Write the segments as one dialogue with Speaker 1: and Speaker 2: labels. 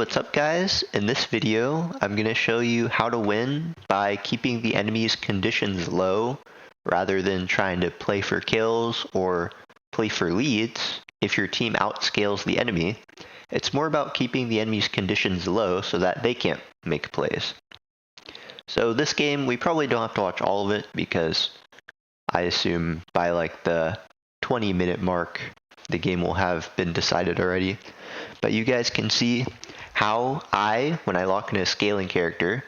Speaker 1: what's up guys? In this video, I'm going to show you how to win by keeping the enemy's conditions low rather than trying to play for kills or play for leads. If your team outscales the enemy, it's more about keeping the enemy's conditions low so that they can't make plays. So this game, we probably don't have to watch all of it because I assume by like the 20-minute mark, the game will have been decided already. But you guys can see how when I lock in a scaling character,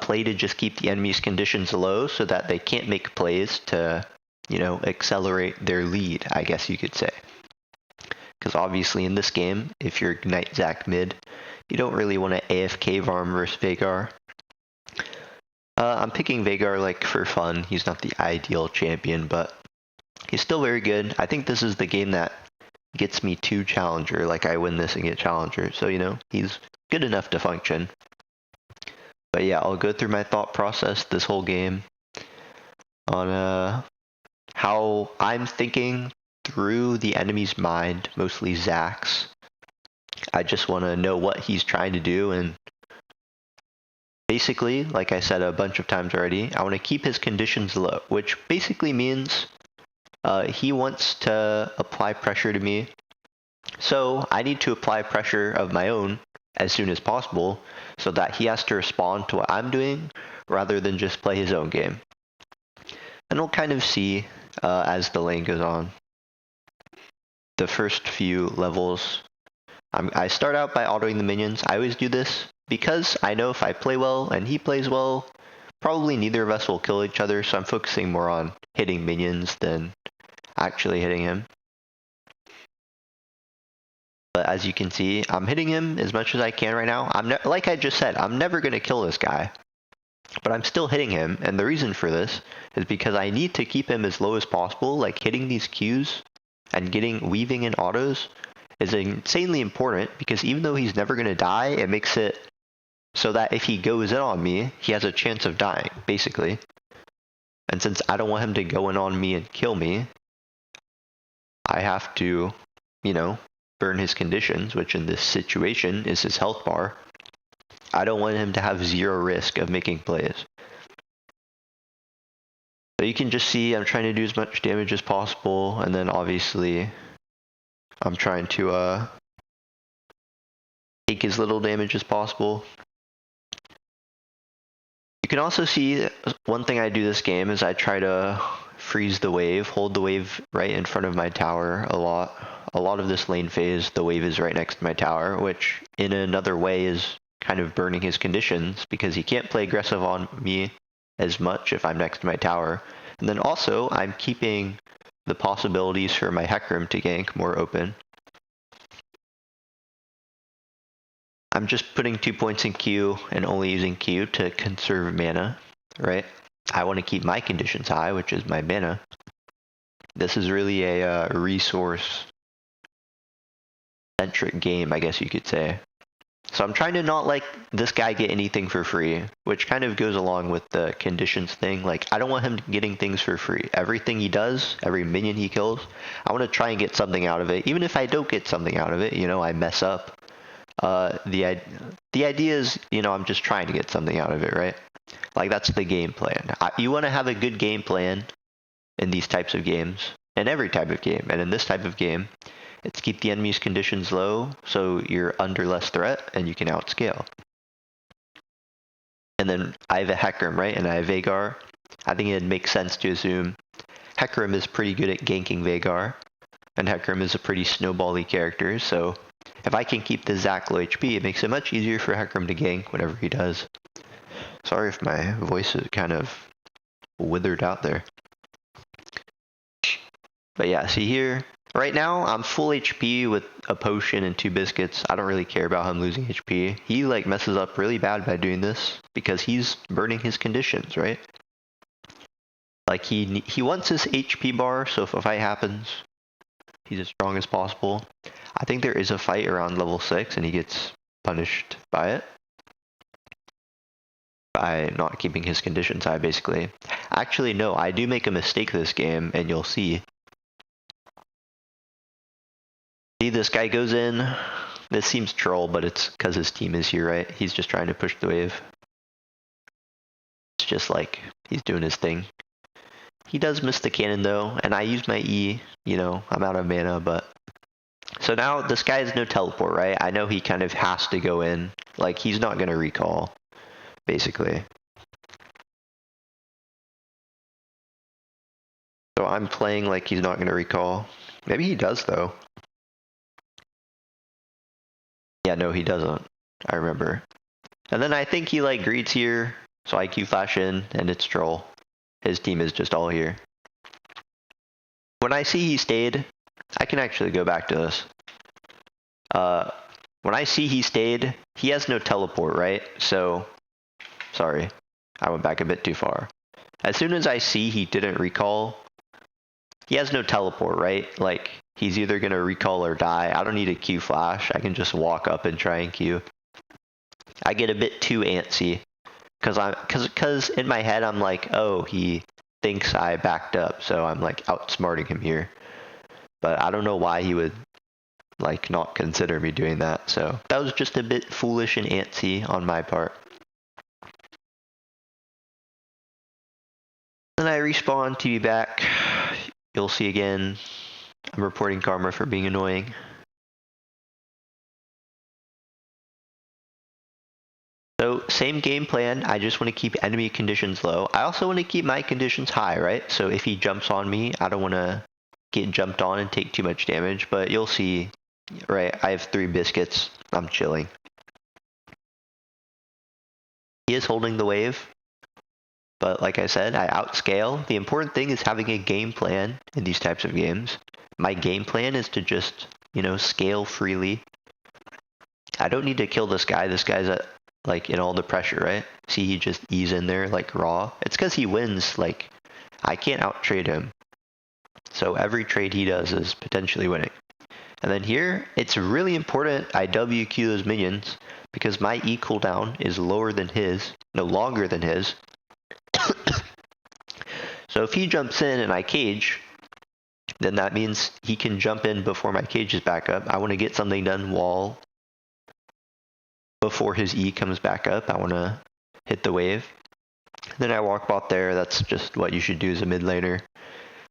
Speaker 1: play to just keep the enemy's conditions low so that they can't make plays to, accelerate their lead, I guess you could say. Because obviously in this game, if you're Ignite Zac mid, you don't really want to AFK Varm versus Veigar. I'm picking Veigar like for fun. He's not the ideal champion, but he's still very good. I think this is the game that gets me to Challenger. Like I win this and get Challenger. So, he's good enough to function. But yeah, I'll go through my thought process this whole game on how I'm thinking through the enemy's mind, mostly Zac's. I just want to know what he's trying to do, and basically, like I said a bunch of times already, I want to keep his conditions low, which basically means he wants to apply pressure to me. So I need to apply pressure of my own as soon as possible so that he has to respond to what I'm doing rather than just play his own game. And we'll kind of see as the lane goes on. The first few levels, I start out by autoing the minions. I always do this because I know if I play well and he plays well, probably neither of us will kill each other, so I'm focusing more on hitting minions than actually hitting him. But as you can see, I'm hitting him as much as I can right now. Like I just said, I'm never going to kill this guy, but I'm still hitting him, and the reason for this is because I need to keep him as low as possible. Like hitting these Qs and weaving in autos is insanely important, because even though he's never going to die, it makes it so that if he goes in on me, he has a chance of dying, basically. And since I don't want him to go in on me and kill me, I have to, burn his conditions, which in this situation is his health bar. I don't want him to have zero risk of making plays. So you can just see I'm trying to do as much damage as possible, and then obviously I'm trying to take as little damage as possible. You can also see one thing I do this game is I try to freeze the wave, hold the wave right in front of my tower a lot. A lot of this lane phase, the wave is right next to my tower, which in another way is kind of burning his conditions because he can't play aggressive on me as much if I'm next to my tower. And then also I'm keeping the possibilities for my Hecarim to gank more open. I'm just putting 2 points in Q and only using Q to conserve mana, right? I want to keep my conditions high, which is my mana. This is really a resource-centric game, I guess you could say. So I'm trying to not let this guy get anything for free, which kind of goes along with the conditions thing. Like, I don't want him getting things for free. Everything he does, every minion he kills, I want to try and get something out of it. Even if I don't get something out of it, I mess up. The idea is, I'm just trying to get something out of it, right? Like, that's the game plan. You want to have a good game plan in these types of games, in every type of game. And in this type of game, it's keep the enemy's conditions low so you're under less threat and you can outscale. And then I have a Hecarim, right? And I have Veigar. I think it makes sense to assume Hecarim is pretty good at ganking Veigar, and Hecarim is a pretty snowbally character, so if I can keep the Zac low HP, it makes it much easier for Hecarim to gank whatever he does. Sorry if my voice is kind of withered out there. But yeah, see here, right now I'm full HP with a potion and 2 biscuits. I don't really care about him losing HP. He messes up really bad by doing this because he's burning his conditions, right? Like he wants his HP bar, so if a fight happens, he's as strong as possible. I think there is a fight around level 6 and he gets punished by it. By not keeping his conditions high, basically. Actually, no, I do make a mistake this game, and you'll see. See, this guy goes in, This seems troll, but it's because his team is here, right? He's just trying to push the wave. It's just like he's doing his thing. He does miss the cannon though, and I use my E, you know, I'm out of mana, but... So now this guy has no teleport, right? I know he kind of has to go in. Like, he's not going to recall, basically. So I'm playing like he's not going to recall. Maybe he does, though. Yeah, no, he doesn't. I remember. And then I think he, like, greets here, so I Q flash in, and it's troll. His team is just all here. When I see he stayed, I can actually go back to this. When I see he stayed, he has no teleport, right? So, sorry, I went back a bit too far. As soon as I see he didn't recall, he has no teleport, right? Like, he's either going to recall or die. I don't need a Q flash. I can just walk up and try and Q. I get a bit too antsy. Because in my head, I'm like, oh, he thinks I backed up. So I'm like outsmarting him here. But I don't know why he would like not consider me doing that. So that was just a bit foolish and antsy on my part. Then I respawn to be back. You'll see again, I'm reporting karma for being annoying. So same game plan, I just want to keep enemy conditions low. I also want to keep my conditions high, right? So if he jumps on me, I don't want to get jumped on and take too much damage, but you'll see, right, I have 3 biscuits, I'm chilling. He is holding the wave, but like I said, I outscale. The important thing is having a game plan in these types of games. My game plan is to just, you know, scale freely. I don't need to kill this guy. This guy's at, like, in all the pressure, right? See, he just ease in there like raw. It's because he wins, like, I can't out-trade him. So every trade he does is potentially winning. And then here, it's really important I WQ those minions because my E cooldown is lower than his, no, longer than his. So if he jumps in and I cage, then that means he can jump in before my cage is back up. I want to get something done while before his E comes back up. I want to hit the wave. Then I walk bot there. That's just what you should do as a mid laner.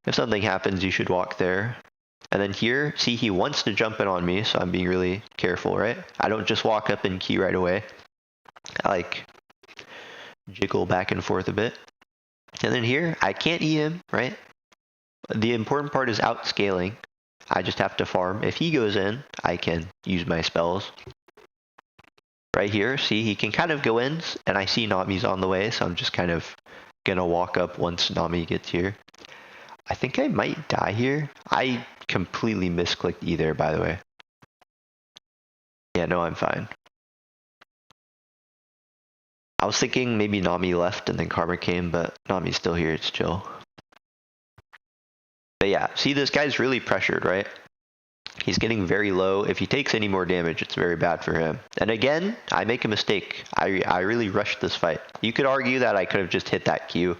Speaker 1: If something happens, you should walk there. And then here, see, he wants to jump in on me, so I'm being really careful, right? I don't just walk up and key right away. I like jiggle back and forth a bit. And then here, I can't E him, right? The important part is outscaling. I just have to farm. If he goes in, I can use my spells. Right here, see, he can kind of go in, and I see Nami's on the way, so I'm just kind of gonna walk up once Nami gets here. I think I might die here. I completely misclicked E there, by the way. Yeah, no, I'm fine. I was thinking maybe Nami left and then Karma came, but Nami's still here, it's chill. But yeah, see, this guy's really pressured, right? He's getting very low. If he takes any more damage, it's very bad for him. And again, I make a mistake. I really rushed this fight. You could argue that I could have just hit that Q.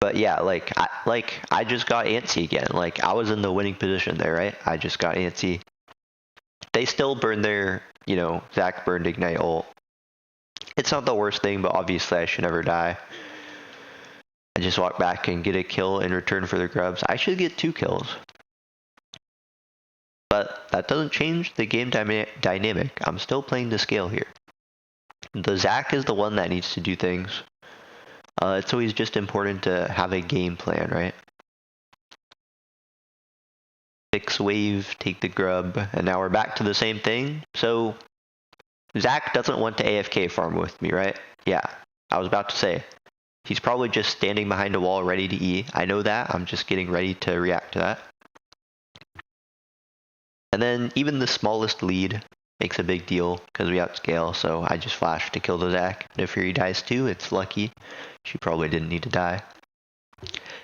Speaker 1: But yeah, I just got antsy again. Like, I was in the winning position there, right? I just got antsy. They still burned their, you know, Zach burned Ignite ult. It's not the worst thing, but obviously I should never die. I just walk back and get a kill in return for the grubs. I should get 2 kills. But that doesn't change the game dynamic. I'm still playing the scale here. The Zach is the one that needs to do things. It's always just important to have a game plan, right? Fix wave, take the grub, and now we're back to the same thing. So, Zach doesn't want to AFK farm with me, right? Yeah, I was about to say. He's probably just standing behind a wall ready to E. I know that. I'm just getting ready to react to that. And then even the smallest lead makes a big deal because we outscale, so I just flash to kill the Zach. And if he dies too, it's lucky. She probably didn't need to die.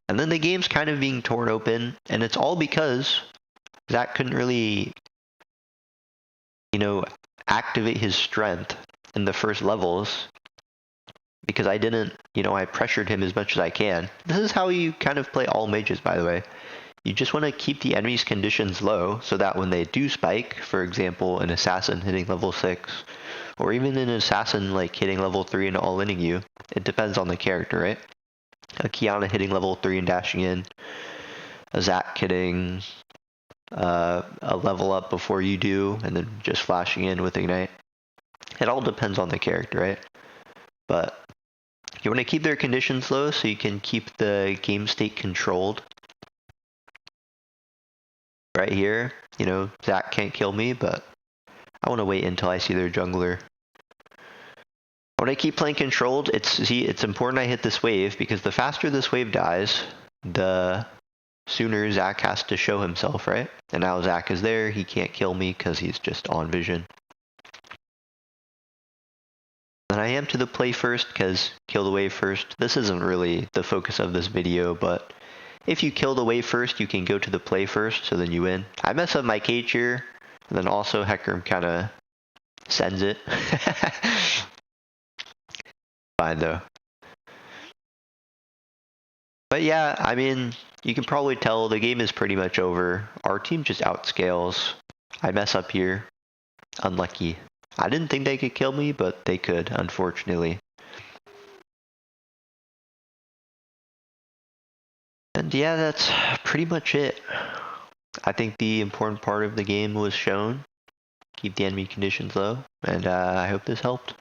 Speaker 1: And then the game's kind of being torn open, and it's all because Zach couldn't really, you know, activate his strength in the first levels because I didn't, you know, I pressured him as much as I can. This is how you kind of play all mages, by the way. you just want to keep the enemy's conditions low so that when they do spike, for example, an assassin hitting level 6, or even an assassin like hitting level 3 and all-inning you, it depends on the character, right? A Kiana hitting level 3 and dashing in, a Zac hitting a level up before you do, and then just flashing in with Ignite. It all depends on the character, right? But you want to keep their conditions low so you can keep the game state controlled. Right here, you know, Zac can't kill me, but I want to wait until I see their jungler. When I keep playing controlled, it's important I hit this wave, because the faster this wave dies, the sooner Zac has to show himself, right? And now Zac is there, he can't kill me because he's just on vision. And I am to the play first, because kill the wave first. This isn't really the focus of this video, but if you kill the wave first, you can go to the play first, so then you win. I mess up my cage here, and then also Hecarim kind of sends it. Fine though. But yeah, I mean, you can probably tell the game is pretty much over. Our team just outscales. I mess up here. Unlucky. I didn't think they could kill me, but they could, unfortunately. And yeah, that's pretty much it. I think the important part of the game was shown. Keep the enemy conditions low, and I hope this helped.